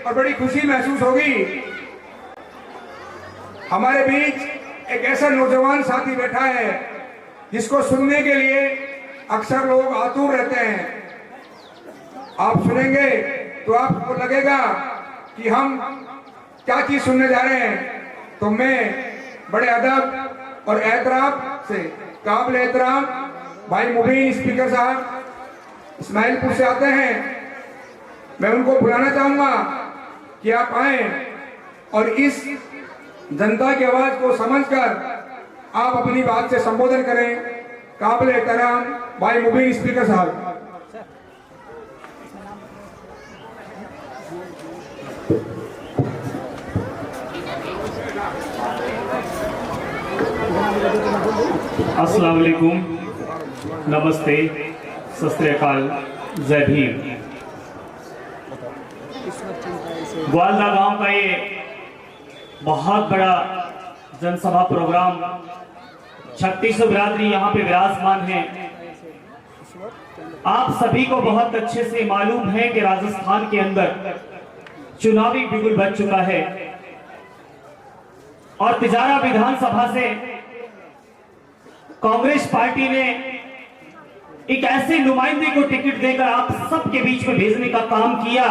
और बड़ी खुशी महसूस होगी। हमारे बीच एक ऐसा नौजवान साथी बैठा है जिसको सुनने के लिए अक्सर लोग आतुर रहते हैं। आप सुनेंगे तो आपको लगेगा कि हम क्या चीज सुनने जा रहे हैं। तो मैं बड़े अदब और एहतराम से काबिल एहतराम भाई मुबीन स्पीकर साहब इस्माइलपुर से आते हैं, मैं उनको बुलाना चाहूंगा कि आप आए और इस जनता की आवाज को समझकर आप अपनी बात से संबोधन करें। काबिल एहतराम भाई मुबीन स्पीकर साहब। अस्सलाम वालेकुम, नमस्ते, सत श्री अकाल, जय भीम। ग्वालदा गांव का ये बहुत बड़ा जनसभा प्रोग्राम, 3600 बिरादरी यहाँ पे विराजमान है। आप सभी को बहुत अच्छे से मालूम है कि राजस्थान के अंदर चुनावी बिगुल बज चुका है और तिजारा विधानसभा से कांग्रेस पार्टी ने एक ऐसे नुमाइंदे को टिकट देकर आप सबके बीच में भेजने का काम किया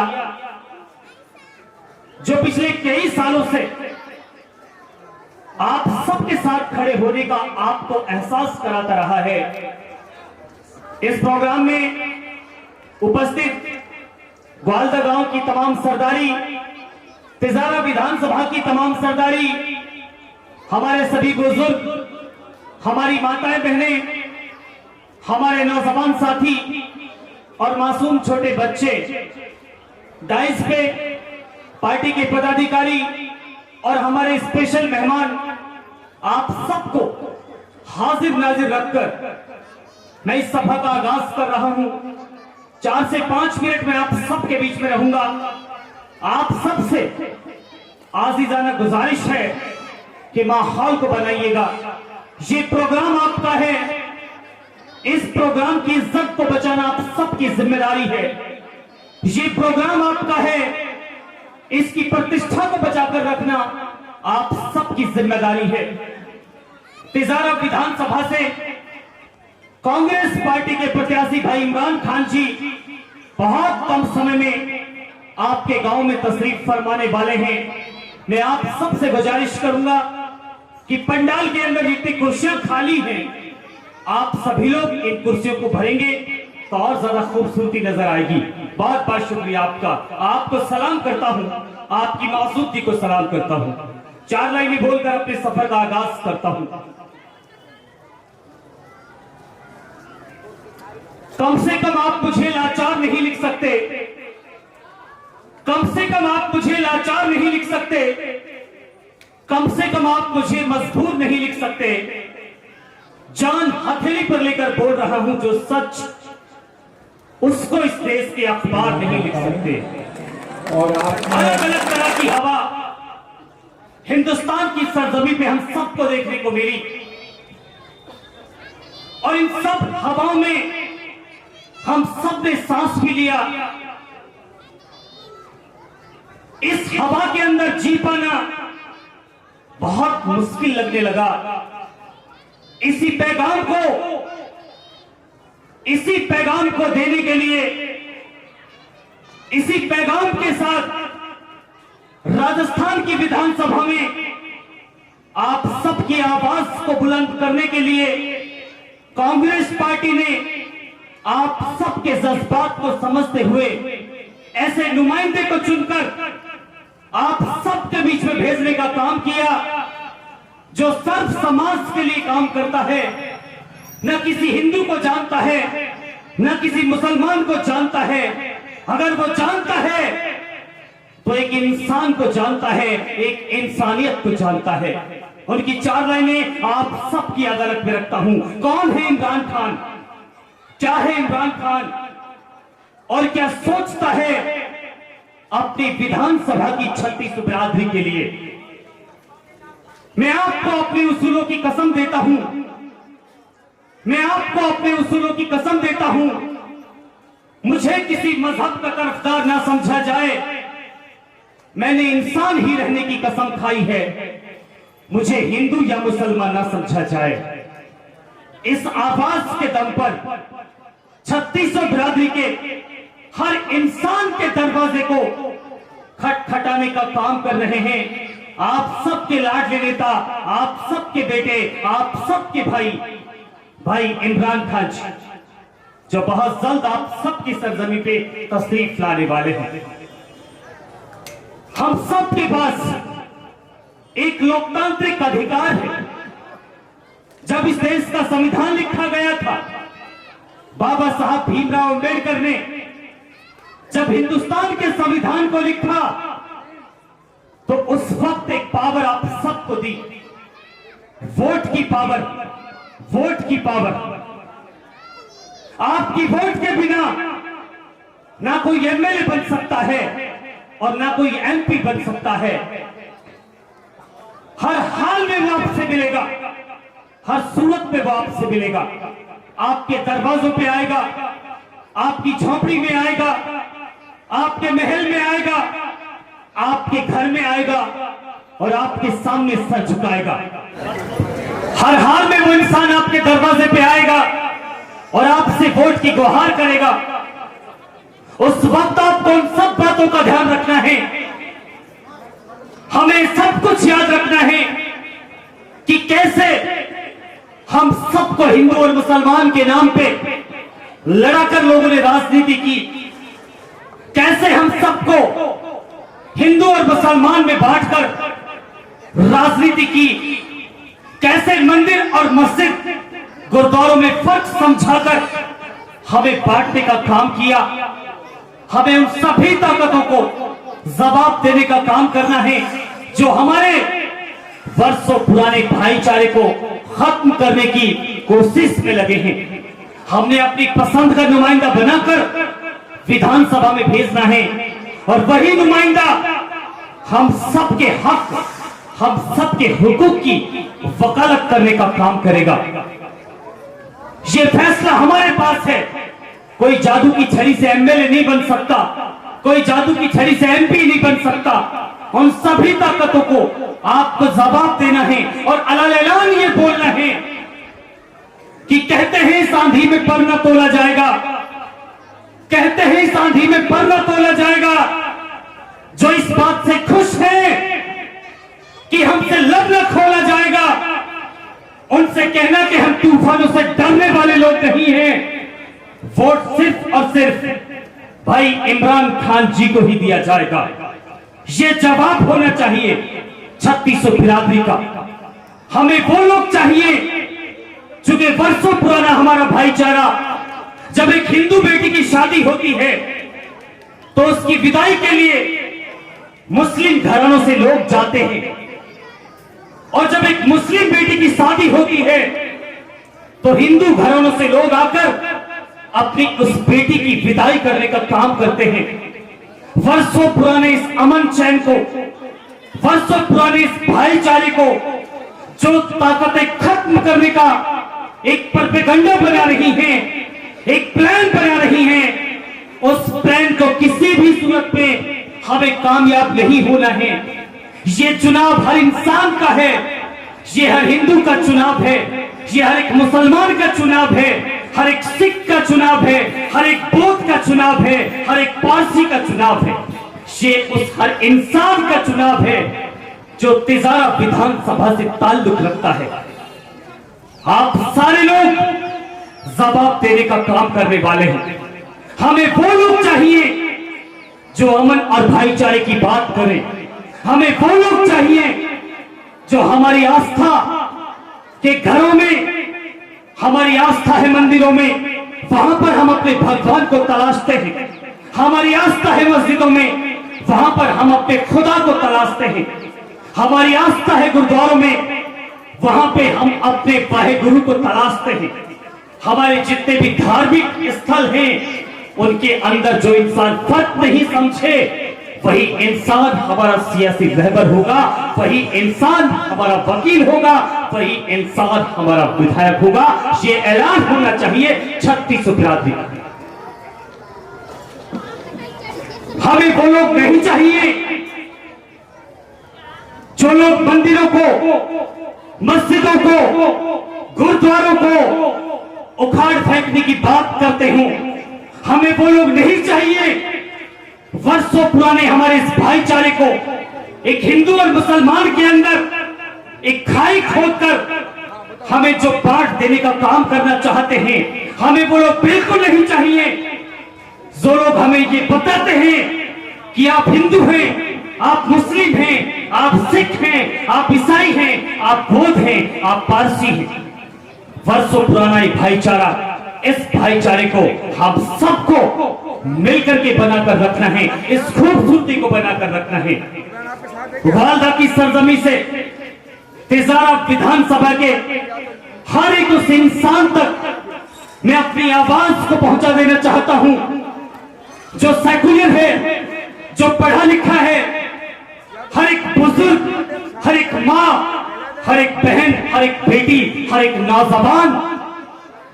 जो पिछले कई सालों से आप सबके साथ खड़े होने का आपको एहसास कराता रहा है। इस प्रोग्राम में उपस्थित ग्वालदा गांव की तमाम सरदारी, तिजारा विधानसभा की तमाम सरदारी, हमारे सभी बुजुर्ग, हमारी माताएं बहनें, हमारे नौजवान साथी और मासूम छोटे बच्चे, डाइस पे पार्टी के पदाधिकारी और हमारे स्पेशल मेहमान, आप सबको हाजिर नाजिर रखकर मैं इस सभा का आगाज कर रहा हूं। 4 से 5 मिनट में आप सबके बीच में रहूंगा। आप सबसे आजीजाना गुजारिश है कि माहौल को बनाइएगा। ये प्रोग्राम आपका है, इस प्रोग्राम की इज्जत को बचाना आप सबकी जिम्मेदारी है। ये प्रोग्राम आपका है, इसकी प्रतिष्ठा को बचाकर रखना आप सबकी जिम्मेदारी है। तिजारा विधानसभा से कांग्रेस पार्टी के प्रत्याशी भाई इमरान खान जी बहुत कम समय में आपके गांव में तशरीफ फरमाने वाले हैं। मैं आप सबसे गुजारिश करूंगा कि पंडाल के अंदर जितनी कुर्सियां खाली हैं, आप सभी लोग इन कुर्सियों को भरेंगे तो और ज्यादा खूबसूरती नजर आएगी। बहुत बहुत शुक्रिया आपका। आपको सलाम करता हूं, आपकी मौजूदगी को सलाम करता हूं। 4 लाइनें बोलकर अपने सफर का आगाज करता हूं। कम से कम आप मुझे लाचार नहीं लिख सकते, कम से कम आप मुझे लाचार नहीं लिख सकते, कम से कम आप मुझे मजबूर नहीं लिख सकते। जान हथेली पर लेकर बोल रहा हूं, जो सच उसको इस देश के अखबार नहीं लिख सकते। और अलग अलग तरह की हवा हिंदुस्तान की सरजमी पे हम सबको देखने को मिली और इन सब हवाओं में हम सब ने सांस भी लिया। इस हवा के अंदर जी पाना बहुत मुश्किल लगने लगा। इसी पैगाम को देने के लिए, इसी पैगाम के साथ राजस्थान की विधानसभा में आप सबकी आवाज को बुलंद करने के लिए कांग्रेस पार्टी ने आप सबके जज्बात को समझते हुए ऐसे नुमाइंदे को चुनकर आप सबके बीच में भेजने का काम किया जो सर्व समाज के लिए काम करता है। न किसी हिंदू को जानता है, न किसी मुसलमान को जानता है। अगर वो जानता है तो एक इंसान को जानता है, एक इंसानियत को जानता है। उनकी 4 लाइनें आप सबकी अदालत में रखता हूं। कौन है इमरान खान, क्या है इमरान खान और क्या सोचता है अपनी विधानसभा की 3600 बिरादरी के लिए। मैं आपको अपने उसूलों की कसम देता हूं, मैं आपको अपने उसूलों की कसम देता हूं। मुझे किसी मजहब का तरफदार ना समझा जाए, मैंने इंसान ही रहने की कसम खाई है, मुझे हिंदू या मुसलमान ना समझा जाए। इस आवाज के दम पर 3600 बिरादरी के हर इंसान के दरवाजे को खटखटाने का काम कर रहे हैं आप सबके लाडले नेता, आप सबके बेटे, आप सबके भाई इमरान खान जी, जो बहुत जल्द आप सबकी सरजमी पे तशरीफ लाने वाले हैं। हम सबके पास एक लोकतांत्रिक अधिकार है। जब इस देश का संविधान लिखा गया था, बाबा साहब भीमराव अंबेडकर ने जब हिंदुस्तान के संविधान को लिखा तो उस वक्त एक पावर आप सबको दी, वोट की पावर। वोट की पावर, आपकी वोट के बिना ना कोई एमएलए बन सकता है और ना कोई एमपी बन सकता है। हर हाल में वो आपसे मिलेगा, हर सूरत में वो आपसे मिलेगा, आपके दरवाजों पे आएगा, आपकी झोपड़ी में आएगा, आपके महल में आएगा, आपके घर में आएगा और आपके सामने सर झुकाएगा। हर हाल में वो इंसान आपके दरवाजे पे आएगा और आपसे वोट की गुहार करेगा। उस वक्त आपको उन सब बातों का ध्यान रखना है, हमें सब कुछ याद रखना है कि कैसे हम सबको हिंदू और मुसलमान के नाम पे लड़ाकर लोगों ने राजनीति की, कैसे हम सबको हिंदू और मुसलमान में बांटकर राजनीति की, कैसे मंदिर और मस्जिद गुरुद्वारों में फर्क समझाकर हमें बांटने का काम किया। हमें उन सभी ताकतों को जवाब देने का काम करना है जो हमारे वर्षों पुराने भाईचारे को खत्म करने की कोशिश में लगे हैं। हमने अपनी पसंद का नुमाइंदा बनाकर विधानसभा में भेजना है और वही नुमाइंदा हम सबके हक, हम सबके हुकूक की वकालत करने का काम करेगा। ये फैसला हमारे पास है। कोई जादू की छड़ी से एमएलए नहीं बन सकता, कोई जादू की छड़ी से एमपी नहीं बन सकता। उन सभी ताकतों को आपको जवाब देना है और अलान ये बोलना है कि कहते हैं इस आंधी में पर न तोला जाएगा, कहते हैं इस आंधी में पर न तोला जाएगा। जो इस बात से खुश है कि हमसे लब न खोला जाएगा, उनसे कहना कि हम तूफानों से डरने वाले लोग नहीं हैं। वोट सिर्फ और सिर्फ भाई इमरान खान जी को ही दिया जाएगा। ये जवाब होना चाहिए 3600 बिरादरी का। हमें वो लोग चाहिए, चूंकि वर्षों पुराना हमारा भाईचारा, जब एक हिंदू बेटी की शादी होती है तो उसकी विदाई के लिए मुस्लिम घरानों से लोग जाते हैं, और जब एक मुस्लिम बेटी की शादी होती है तो हिंदू घरानों से लोग आकर अपनी उस बेटी की विदाई करने का काम करते हैं। वर्षों पुराने इस अमन चैन को, वर्षों पुराने इस भाईचारे को जो ताकतें खत्म करने का एक प्रोपेगेंडा बना रही हैं, एक प्लान बना रही हैं, उस प्लान को किसी भी सूरत में हमें कामयाब नहीं होना है। ये चुनाव हर इंसान का है, ये हर हिंदू का चुनाव है, ये हर एक मुसलमान का चुनाव है, हर एक सिख का चुनाव है, हर एक बौद्ध का चुनाव है, हर एक पारसी का चुनाव है। ये उस हर इंसान का चुनाव है जो तिजारा विधानसभा से ताल्लुक रखता है। आप सारे लोग जवाब देने का काम करने वाले हैं। हमें वो लोग चाहिए जो अमन और भाईचारे की बात करें। हमें वो लोग चाहिए जो हमारी आस्था के घरों में, हमारी आस्था है मंदिरों में, वहां पर हम अपने भगवान को तलाशते हैं। हमारी आस्था है मस्जिदों में, वहां पर हम अपने खुदा को तलाशते हैं। हमारी आस्था है गुरुद्वारों में, वहां पे हम अपने वाहे गुरु को तलाशते हैं। हमारे जितने भी धार्मिक स्थल हैं, उनके अंदर जो इंसान फर्क नहीं समझे, वही इंसान हमारा सियासी रहबर होगा, वही इंसान हमारा वकील होगा, वही इंसान हमारा विधायक होगा। ये ऐलान होना चाहिए 3600 बिरादरी। हमें वो लोग नहीं चाहिए को, मस्जिदों को, गुरुद्वारों को उखाड़ फेंकने की बात करते हूं, हमें वो लोग नहीं चाहिए। वर्षों पुराने हमारे इस भाईचारे को एक हिंदू और मुसलमान के अंदर एक खाई खोदकर हमें जो बांट देने का काम करना चाहते हैं, हमें वो लोग बिल्कुल नहीं चाहिए। जो लोग हमें ये बताते हैं कि आप हिंदू हैं, आप मुस्लिम हैं, आप सिख हैं, आप ईसाई हैं, आप बौद्ध हैं, आप पारसी हैं, वर्षों पुराना ये भाईचारा, इस भाईचारे को हम सबको मिलकर के बनाकर रखना है, इस खूबसूरती को बनाकर रखना है। वालदा की सरजमी से तिजारा विधानसभा के हर एक उस इंसान तक मैं अपनी आवाज को पहुंचा देना चाहता हूं जो सेकुलर है, जो पढ़ा लिखा है। हर एक बुजुर्ग, हर एक माँ, हर एक बहन, हर एक बेटी, हर एक नौजवान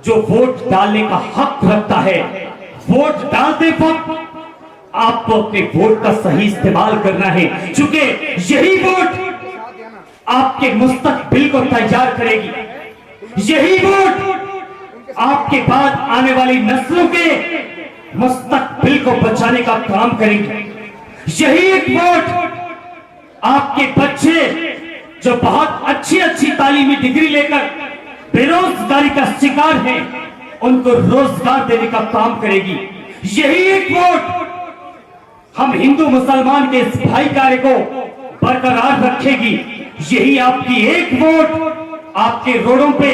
जो वोट डालने का हक रखता है, वोट डालते वक्त आपको अपने वोट का सही इस्तेमाल करना है, क्योंकि यही वोट आपके मुस्तकबिल को तैयार करेगी। यही वोट आपके बाद आने वाली नस्लों के मुस्तकबिल को बचाने का काम करेगी। यही एक वोट आपके बच्चे जो बहुत अच्छी अच्छी तालीमी डिग्री लेकर बेरोजगारी का शिकार हैं, उनको रोजगार देने का काम करेगी। यही एक वोट हम हिंदू मुसलमान के इस भाईचारे को बरकरार रखेगी। यही आपकी एक वोट आपके रोडों पे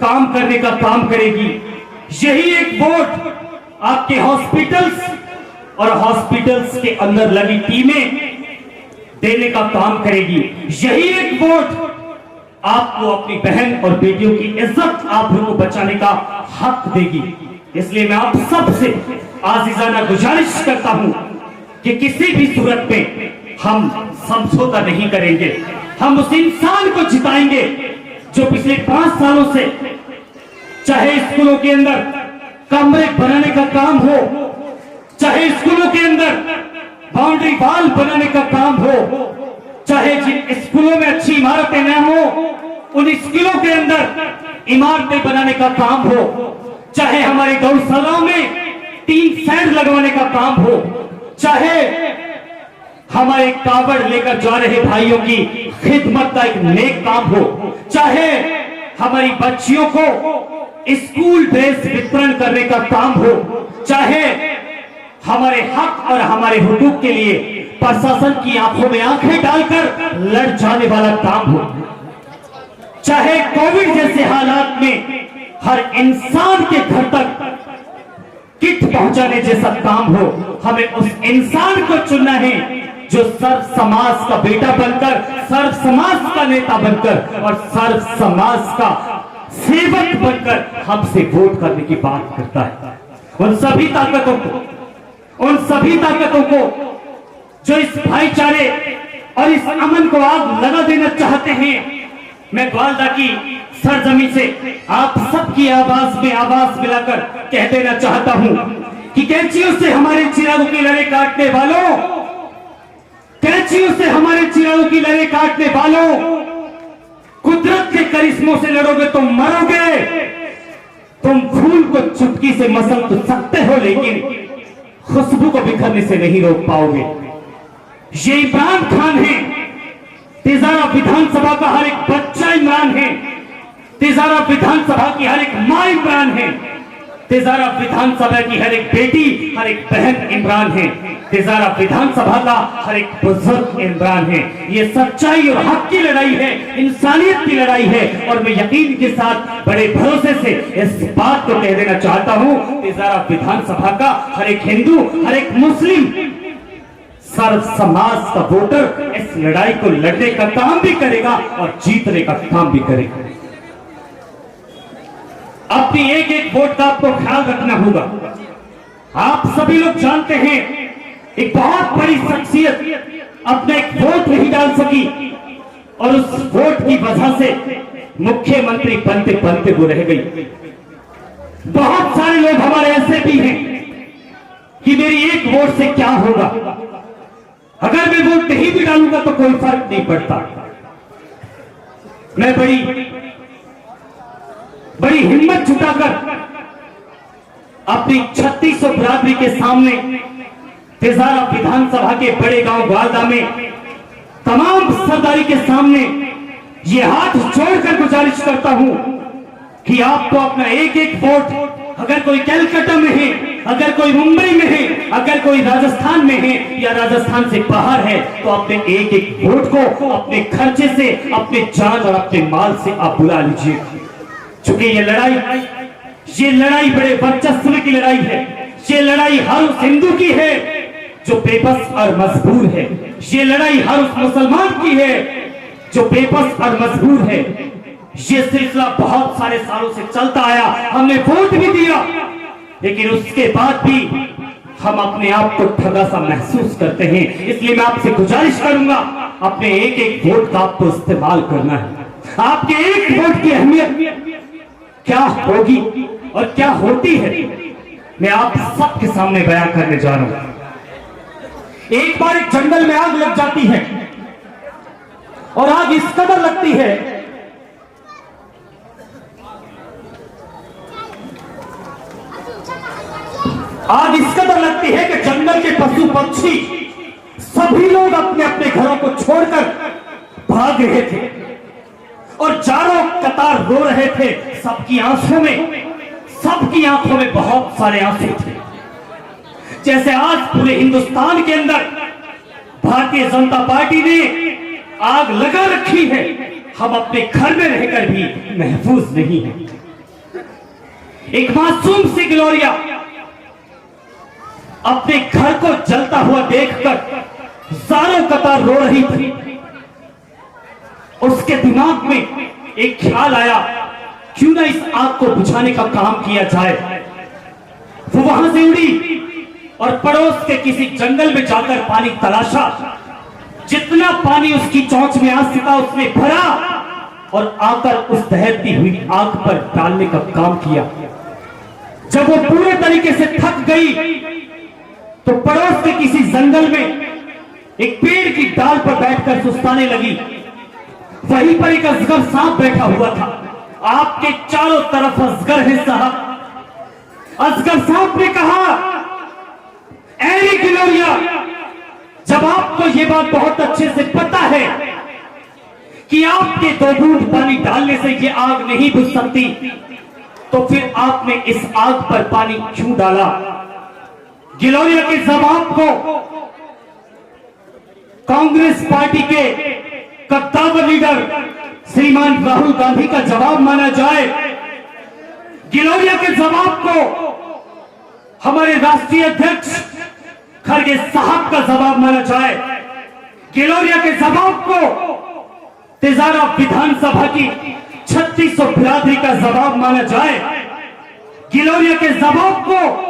काम करने का काम करेगी। यही एक वोट आपके हॉस्पिटल्स और हॉस्पिटल्स के अंदर लगी टीमें देने का काम करेगी। यही एक वोट आपको अपनी बहन और बेटियों की इज्जत, आबरू को बचाने का हक देगी। इसलिए मैं आप सबसे आजीजाना गुजारिश करता हूं कि किसी भी सूरत में हम समझौता नहीं करेंगे। हम उस इंसान को जिताएंगे जो पिछले 5 सालों से, चाहे स्कूलों के अंदर कमरे बनाने का काम हो, चाहे स्कूलों के अंदर बाउंड्री वॉल बनाने का काम हो, चाहे जिन स्कूलों में अच्छी इमारतें न हो उन स्कूलों के अंदर इमारतें बनाने का काम हो, चाहे हमारे गौशालाओं में 3 शेड लगवाने का काम हो, चाहे हमारे कावड़ लेकर जा रहे भाइयों की खिदमत का एक नेक काम हो, चाहे हमारी बच्चियों को स्कूल ड्रेस वितरण करने का काम हो, चाहे हमारे हक और हमारे हुकूक के लिए प्रशासन की आंखों में आंखें डालकर लड़ जाने वाला काम हो, चाहे कोविड जैसे हालात में हर इंसान के घर तक किट पहुंचाने जैसा काम हो, हमें उस इंसान को चुनना है जो सर्व समाज का बेटा बनकर, सर्व समाज का नेता बनकर और सर्व समाज का सेवक बनकर हमसे वोट करने की बात करता है। उन सभी ताकतों को जो इस भाईचारे और इस अमन को आग लगा देना चाहते हैं, मैं वालदा की सरजमी से आप सबकी आवाज में आवाज मिलाकर कह देना चाहता हूं कि कैंचियों से हमारे चिरागों की लड़े काटने वालों, कैंचियों से हमारे चिरागों की लड़े काटने वालों, कुदरत के करिश्मों से लड़ोगे तो मरोगे। तुम फूल को चुटकी से मसल तो सकते हो, लेकिन खुशबू को बिखरने से नहीं रोक पाओगे। ये इमरान खान है, तिजारा विधानसभा का हर एक बच्चा इमरान है, तिजारा विधानसभा की हर एक मां इमरान है, तिजारा विधानसभा की हर एक बेटी, हर एक बहन इमरान है, तिजारा विधानसभा का हर एक बुजुर्ग इमरान है। ये सच्चाई और हक की लड़ाई है, इंसानियत की लड़ाई है। और मैं यकीन के साथ बड़े भरोसे से इस बात को कह देना चाहता हूं, तिजारा विधानसभा का हर एक हिंदू, हर एक मुस्लिम, सर्व समाज का वोटर इस लड़ाई को लड़ने का काम भी करेगा और जीतने का काम भी करेगा। अपनी एक एक वोट का आपको ख्याल रखना होगा। आप सभी लोग जानते हैं, एक बहुत बड़ी शख्सियत अपना एक वोट नहीं डाल सकी और उस वोट की वजह से मुख्यमंत्री बनते बनते वो रह गई। बहुत सारे लोग हमारे ऐसे भी हैं कि मेरी एक वोट से क्या होगा, अगर मैं वोट नहीं भी डालूंगा तो कोई फर्क नहीं पड़ता। मैं बड़ी हिम्मत जुटाकर अपनी 3600 बिरादरी के सामने तेजारा विधानसभा के बड़े गांव ग्वालदा में तमाम सरदारी के सामने ये हाथ जोड़कर गुजारिश करता हूं कि आपको अपना एक एक वोट, अगर कोई कलकत्ता में है, अगर कोई मुंबई में है, अगर कोई राजस्थान में है या राजस्थान से बाहर है, तो अपने एक एक वोट को अपने खर्चे से, अपने जान और अपने माल से आप बुला लीजिए। चूंकि ये लड़ाई बड़े वर्चस्व की लड़ाई है। ये लड़ाई हर उस हिंदू की है जो बेबस और मजबूर है। ये लड़ाई हर उस मुसलमान की है जो बेबस और मजबूर है। ये सिलसिला बहुत सारे सालों से चलता आया, हमने वोट भी दिया, लेकिन उसके बाद भी हम अपने आप को ठगा सा महसूस करते हैं। इसलिए मैं आपसे गुजारिश करूंगा, अपने एक एक वोट का आपको इस्तेमाल करना है। आपके एक वोट की अहमियत क्या होगी और क्या होती है, मैं आप सबके सामने बयां करने जा रहा हूं। एक बार एक जंगल में आग लग जाती है और आग इस कदर लगती है कि जंगल के पशु पक्षी सभी लोग अपने अपने घरों को छोड़कर भाग रहे थे और चारों कतार रो रहे थे। सबकी आंखों में बहुत सारे आंसू थे। जैसे आज पूरे हिंदुस्तान के अंदर भारतीय जनता पार्टी ने आग लगा रखी है, हम अपने घर में रहकर भी महफूज नहीं हैं। एक मासूम सी ग्लोरिया अपने घर को जलता हुआ देखकर चारों कतार रो रही थी। उसके दिमाग में एक ख्याल आया, क्यों ना इस आग को बुझाने का काम किया जाए। वो वहां से उड़ी और पड़ोस के किसी जंगल में जाकर पानी तलाशा। जितना पानी उसकी चोंच में आ सका उसने भरा और आकर उस दहकती हुई आग पर डालने का काम किया। जब वो पूरे तरीके से थक गई तो पड़ोस के किसी जंगल में एक पेड़ की डाल पर बैठकर सुस्ताने लगी। वहीं पर एक अजगर सांप बैठा हुआ था। आपके चारों तरफ अजगर है साहब। अजगर सांप ने कहा, ऐ गिलोरिया, जब आपको यह बात बहुत अच्छे से पता है कि आपके 2 बूंद पानी डालने से यह आग नहीं बुझ सकती, तो फिर आपने इस आग पर पानी क्यों डाला? गिलोरिया के जवाब को कांग्रेस पार्टी के कद्दावर लीडर श्रीमान राहुल गांधी का जवाब माना जाए, गिलोरिया के जवाब को हमारे राष्ट्रीय अध्यक्ष खड़गे साहब का जवाब माना जाए, गिलोरिया के जवाब को तेजारा विधानसभा की 3600 बिरादरी का जवाब माना जाए, गिलोरिया के जवाब को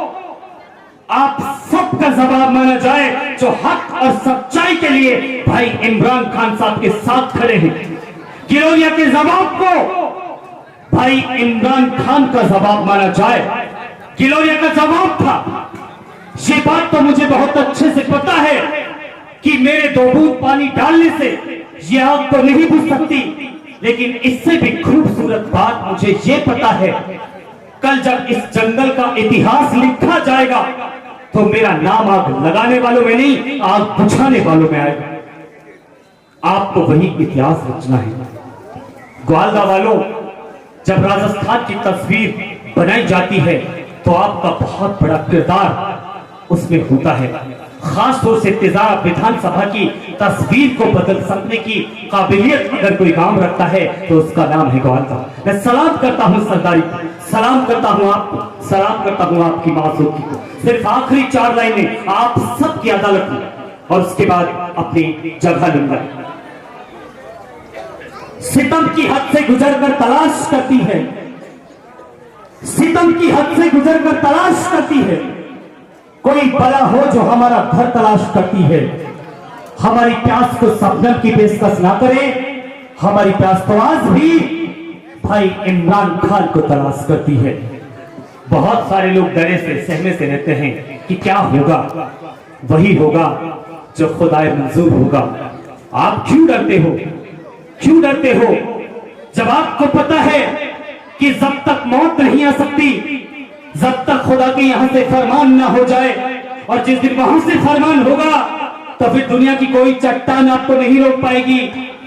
आप सबका जवाब माना जाए जो हक और सच्चाई के लिए भाई इमरान खान साहब के साथ खड़े हैं। गिलोरिया के जवाब को भाई इमरान खान का जवाब माना जाए। गिलोरिया का जवाब था, ये बात तो मुझे बहुत अच्छे से पता है कि मेरे 2 बूंद पानी डालने से यह आग तो नहीं बुझ सकती, लेकिन इससे भी खूबसूरत बात मुझे यह पता है, कल जब इस जंगल का इतिहास लिखा जाएगा तो मेरा नाम आग लगाने वालों में नहीं, आग बुझाने वालों में आएगा। आपको वही इतिहास रचना है। ग्वालदा वालों, जब राजस्थान की तस्वीर बनाई जाती है तो आपका बहुत बड़ा किरदार उसमें होता है। खास तौर से तेजारा विधानसभा की तस्वीर को बदल सकने की काबिलियत अगर कोई काम रखता है तो उसका नाम है ग्वालदा। मैं सलाम करता हूं सरदारी, सलाम करता हूं आपको, सलाम करता हूं आपकी मासूमी को। सिर्फ आखिरी 4 लाइनें आप सबकी अदालत में और उसके बाद अपनी जगह लूंगा। सितम की हद से गुजरकर तलाश करती है, सितम की हद से गुजरकर तलाश करती है, कोई बला हो जो हमारा घर तलाश करती है। हमारी प्यास को सबनम की पेशकश ना करे, हमारी प्यास तो आज भी भाई इमरान खान को तलाश करती है। बहुत सारे लोग डरे से सहमे से रहते हैं कि क्या होगा, वही होगा जो खुदाए मंजूर होगा। आप क्यों डरते हो, क्यों डरते हो? जब आपको पता है कि जब तक मौत नहीं आ सकती, जब तक खुदा के यहां से फरमान ना हो जाए, और जिस दिन वहां से फरमान होगा तो फिर दुनिया की कोई चट्टान आपको नहीं रोक पाएगी।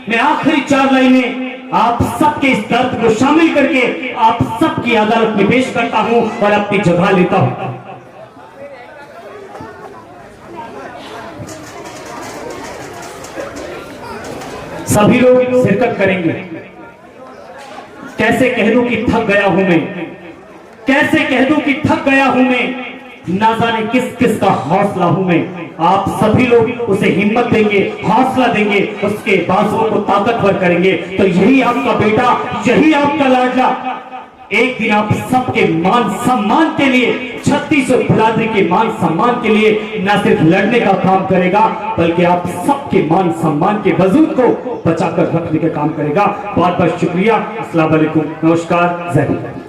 मैं आखिरी 4 लाइनें आप सबके इस दर्द को शामिल करके आप सबकी अदालत में पेश करता हूं और अपनी जगह लेता हूं। सभी लोग शिरकत करेंगे। कैसे कह दूं कि थक गया हूं मैं, कैसे कह दूं कि थक गया हूं मैं, ना जाने किस किस का हौसला हूं मैं। आप सभी लोग उसे हिम्मत देंगे, हौसला देंगे, उसके बाजुओं को ताकतवर करेंगे, तो यही आपका बेटा, यही आपका लाडला एक दिन आप सबके मान सम्मान के लिए, 3600 बिरादरी के मान सम्मान के लिए न सिर्फ लड़ने का काम करेगा, बल्कि आप सबके मान सम्मान के वजूद को बचाकर रखने का काम करेगा। बहुत बहुत शुक्रिया। अस्सलाम वालेकुम, नमस्कार, जय हिंद।